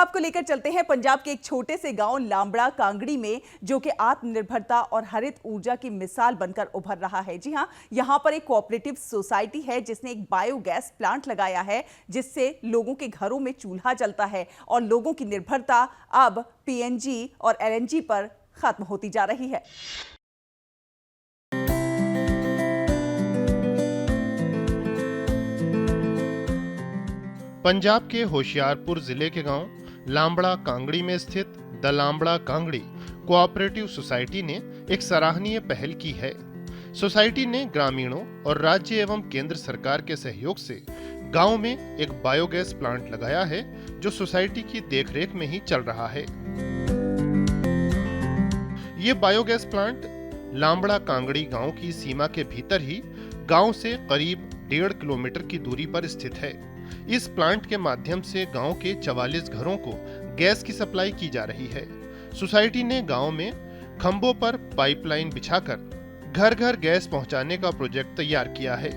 आपको लेकर चलते हैं पंजाब के एक छोटे से गांव लांबड़ा कांगड़ी में, जो कि आत्मनिर्भरता और हरित ऊर्जा की मिसाल बनकर उभर रहा है। जी हां, यहां पर एक कोऑपरेटिव सोसाइटी है जिसने एक बायोगैस प्लांट लगाया है, जिससे लोगों के घरों में चूल्हा जलता है और लोगों की निर्भरता अब पीएनजी और एलएनजी पर खत्म होती जा रही है। पंजाब के होशियारपुर जिले के गांव लांबड़ा कांगड़ी में स्थित the lambda Kangri cooperative society ने एक सराहनीय पहल की है। सोसाइटी ने ग्रामीणों और राज्य एवं केंद्र सरकार के सहयोग से गांव में एक बायोगैस प्लांट लगाया है, जो सोसाइटी की देखरेख में ही चल रहा है। ये बायोगैस प्लांट लांबड़ा कांगड़ी गांव की सीमा के भीतर ही गांव से करीब 1.5 किलोमीटर की दूरी पर स्थित है। इस प्लांट के माध्यम से गांव के 44 घरों को गैस की सप्लाई की जा रही है। सोसाइटी ने गांव में खंभों पर पाइपलाइन बिछाकर घर घर गैस पहुंचाने का प्रोजेक्ट तैयार किया है।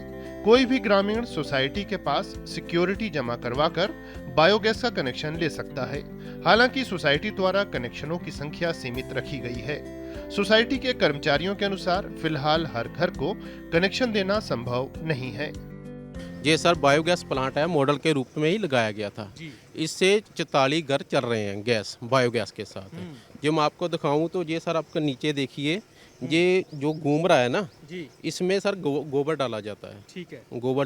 कोई भी ग्रामीण सोसाइटी के पास सिक्योरिटी जमा करवाकर बायोगैस का कनेक्शन ले सकता है। हालांकि सोसाइटी द्वारा कनेक्शनों की संख्या सीमित रखी गई है। सोसाइटी के कर्मचारियों के अनुसार फिलहाल हर घर को कनेक्शन देना संभव नहीं है। ये सर बायोगैस प्लांट है, मॉडल के रूप में ही लगाया गया था। इससे 44 घर चल रहे हैं गैस बायोगैस के साथ। जो मैं आपको दिखाऊं तो ये सर आपके नीचे देखिए, ये जो घूम रहा है ना, इसमें सर गोबर डाला जाता है। ठीक है। गोबर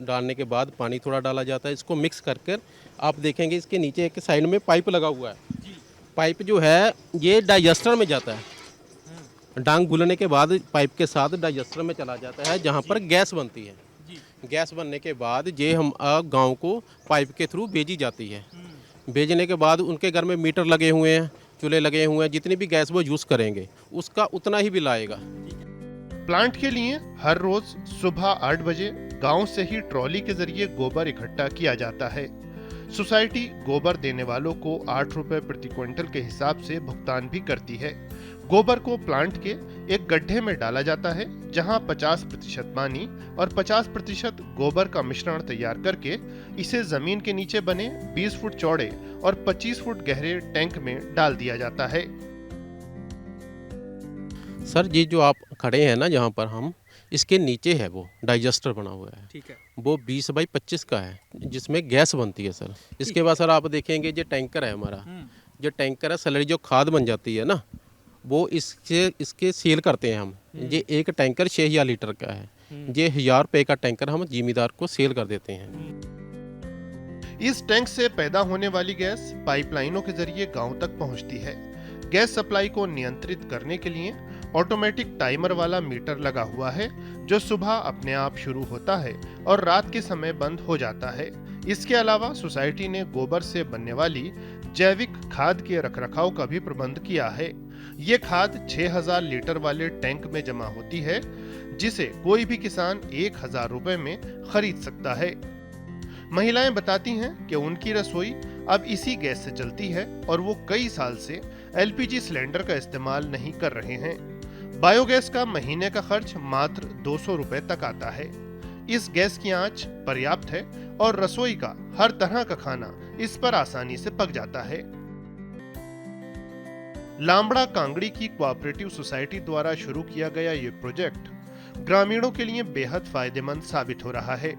डालने के बाद पानी थोड़ा डाला जाता है। इसको मिक्स करके आप देखेंगे इसके नीचे एक साइड में पाइप लगा हुआ है। पाइप जो है ये डाइजेस्टर में जाता है। डांग घुलने के बाद पाइप के साथ डाइजेस्टर में चला जाता है, जहाँ पर गैस बनती है। गैस बनने के बाद ये हम गांव को पाइप के थ्रू भेजी जाती है। भेजने के बाद उनके घर में मीटर लगे हुए हैं, चूल्हे लगे हुए हैं, जितनी भी गैस वो यूज़ करेंगे उसका उतना ही बिल आएगा। प्लांट के लिए हर रोज सुबह 8 बजे गांव से ही ट्रॉली के जरिए गोबर इकट्ठा किया जाता है। सोसाइटी गोबर देने वालों को 8 रुपए प्रति क्विंटल के हिसाब से भुगतान भी करती है। गोबर को प्लांट के एक गड्ढे में डाला जाता है, जहां 50% पानी और 50% गोबर का मिश्रण तैयार करके इसे जमीन के नीचे बने 20 फुट चौड़े और 25 फुट गहरे टैंक में डाल दिया जाता है। सर ये जो आप खड़े हैं ना, जहाँ पर हम, इसके नीचे है वो डाइजेस्टर बना हुआ है। ठीक है। वो 20 बाई 25 का है, जिसमें गैस बनती है सर। इसके बाद सर आप देखेंगे जो टैंकर है हमारा, जो टैंकर है स्लरी जो खाद बन जाती है ना, वो इसके सेल करते हैं हम। ये एक टैंकर 6000 लीटर का है। ये 1000 रुपये का टैंकर हम जिम्मेदार को सेल कर देते हैं। इस टैंक से पैदा होने वाली गैस पाइपलाइनों के जरिए गांव तक पहुंचती है। गैस सप्लाई को नियंत्रित करने के लिए ऑटोमेटिक टाइमर वाला मीटर लगा हुआ है, जो सुबह अपने आप शुरू होता है और रात के समय बंद हो जाता है। इसके अलावा सोसाइटी ने गोबर से बनने वाली जैविक खाद के रखरखाव का भी प्रबंध किया है। ये खाद 6000 लीटर वाले टैंक में जमा होती है, जिसे कोई भी किसान 1000 रुपए में खरीद सकता है। महिलाएं बताती हैं कि उनकी रसोई अब इसी गैस से चलती है और वो कई साल से एलपीजी सिलेंडर का इस्तेमाल नहीं कर रहे हैं। बायोगैस का महीने का खर्च मात्र 200 रुपए तक आता है। इस गैस की आंच पर्याप्त है और रसोई का हर तरह का खाना इस पर आसानी से पक जाता है। लांबड़ा कांगड़ी की कोऑपरेटिव सोसाइटी द्वारा शुरू किया गया ये प्रोजेक्ट ग्रामीणों के लिए बेहद फायदेमंद साबित हो रहा है।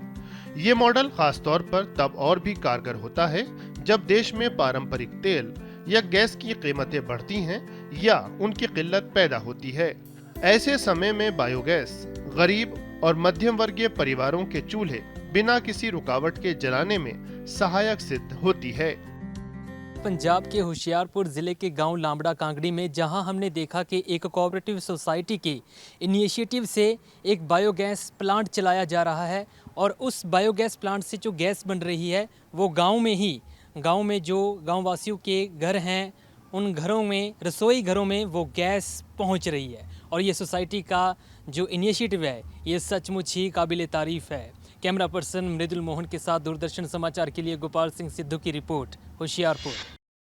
ये मॉडल खासतौर पर तब और भी कारगर होता है जब देश में पारंपरिक तेल या गैस की कीमतें बढ़ती हैं या उनकी किल्लत पैदा होती है। ऐसे समय में बायोगैस गरीब और मध्यम वर्गीय परिवारों के चूल्हे बिना किसी रुकावट के जलाने में सहायक सिद्ध होती है। पंजाब के होशियारपुर ज़िले के गांव लांबड़ा कांगड़ी में जहां हमने देखा कि एक कोऑपरेटिव सोसाइटी के इनिशिएटिव से एक बायोगैस प्लांट चलाया जा रहा है और उस बायोगैस प्लांट से जो गैस बन रही है वो गांव में जो गांव वासियों के घर हैं, उन घरों में, रसोई घरों में वो गैस पहुंच रही है। और ये सोसाइटी का जो इनिशिएटिव है ये सचमुच ही काबिल तारीफ़ है। कैमरा पर्सन मृदुल मोहन के साथ दूरदर्शन समाचार के लिए गोपाल सिंह सिद्धू की रिपोर्ट, होशियारपुर।